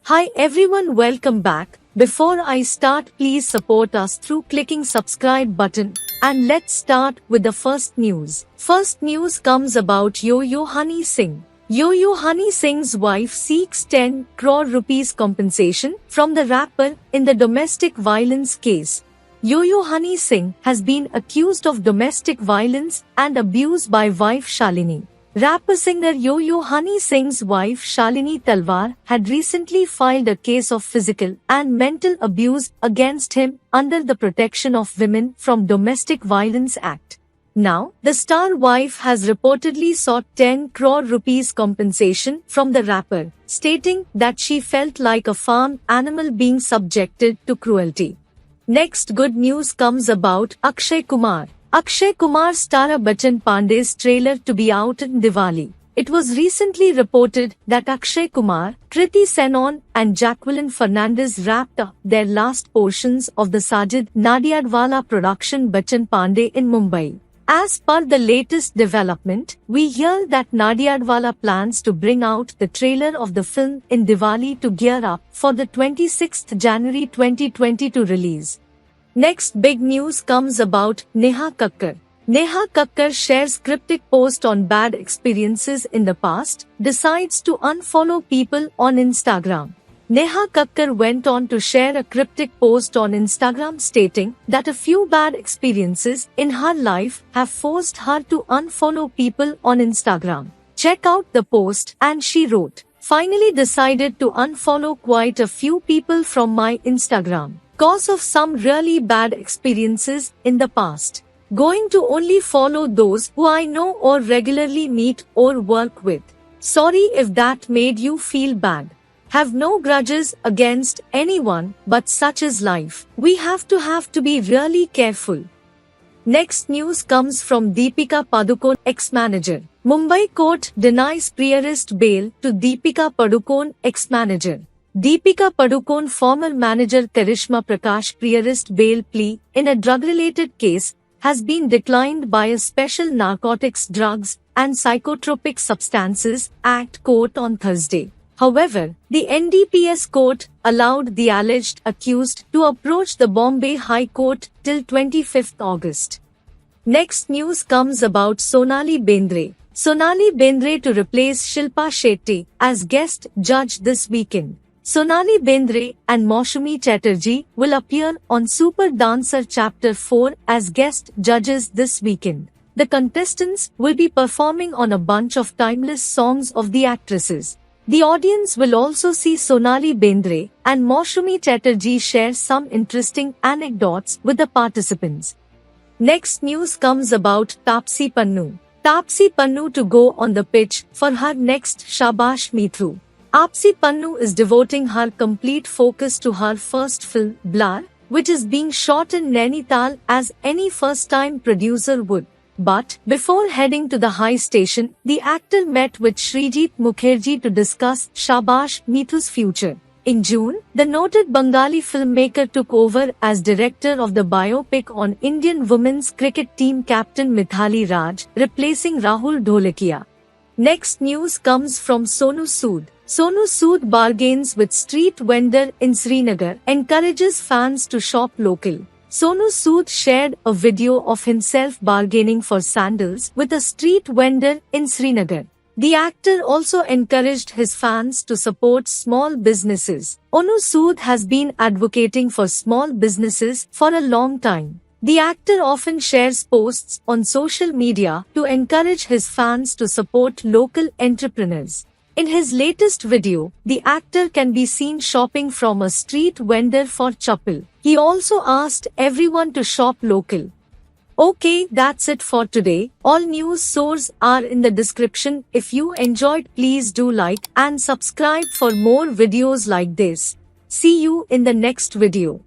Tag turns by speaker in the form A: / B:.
A: Hi everyone, welcome back. Before I start, please support us through clicking subscribe button. And let's start with the first news. First news comes about Yo-Yo Honey Singh. Yo-Yo Honey Singh's wife seeks 10 crore rupees compensation from the rapper in the domestic violence case. Yo-Yo Honey Singh has been accused of domestic violence and abuse by wife Shalini. Rapper singer Yo-Yo Honey Singh's wife Shalini Talwar had recently filed a case of physical and mental abuse against him under the Protection of Women from Domestic Violence Act. Now, the star wife has reportedly sought 10 crore rupees compensation from the rapper, stating that she felt like a farm animal being subjected to cruelty. Next good news comes about Akshay Kumar. Akshay Kumar's Tara Bachchan Pandey's trailer to be out in Diwali. It was recently reported that Akshay Kumar, Kriti Senon and Jacqueline Fernandez wrapped up their last portions of the Sajid Nadiadwala production Bachchan Pandey in Mumbai. As per the latest development, we hear that Nadiadwala plans to bring out the trailer of the film in Diwali to gear up for the 26th January 2022 release. Next big news comes about Neha Kakkar. Neha Kakkar shares cryptic post on bad experiences in the past, decides to unfollow people on Instagram. Neha Kakkar went on to share a cryptic post on Instagram stating that a few bad experiences in her life have forced her to unfollow people on Instagram. Check out the post, and she wrote, "Finally decided to unfollow quite a few people from my Instagram. Cause of some really bad experiences in the past. Going to only follow those who I know or regularly meet or work with. Sorry if that made you feel bad. Have no grudges against anyone, but such is life. We have to be really careful." Next news comes from Deepika Padukone, ex-manager. Mumbai court denies priorist bail to Deepika Padukone, ex-manager. Deepika Padukone former manager Karishma Prakash priorist bail plea in a drug-related case has been declined by a Special Narcotics Drugs and Psychotropic Substances Act court on Thursday. However, the NDPS court allowed the alleged accused to approach the Bombay High Court till 25th August. Next news comes about Sonali Bendre. Sonali Bendre to replace Shilpa Shetty as guest judge this weekend. Sonali Bendre and Maushumi Chatterjee will appear on Super Dancer Chapter 4 as guest judges this weekend. The contestants will be performing on a bunch of timeless songs of the actresses. The audience will also see Sonali Bendre and Maushumi Chatterjee share some interesting anecdotes with the participants. Next news comes about Taapsee Pannu. Taapsee Pannu to go on the pitch for her next Shabash Mithu. Taapsee Pannu is devoting her complete focus to her first film, Blar, which is being shot in Nainital as any first-time producer would. But, before heading to the high station, the actor met with Srijit Mukherjee to discuss Shabash Mithu's future. In June, the noted Bengali filmmaker took over as director of the biopic on Indian women's cricket team captain Mithali Raj, replacing Rahul Dholakia. Next news comes from Sonu Sood. Sonu Sood bargains with street vendor in Srinagar, encourages fans to shop local. Sonu Sood shared a video of himself bargaining for sandals with a street vendor in Srinagar. The actor also encouraged his fans to support small businesses. Sonu Sood has been advocating for small businesses for a long time. The actor often shares posts on social media to encourage his fans to support local entrepreneurs. In his latest video, the actor can be seen shopping from a street vendor for chappal. He also asked everyone to shop local. Okay, that's it for today. All news sources are in the description. If you enjoyed, please do like and subscribe for more videos like this. See you in the next video.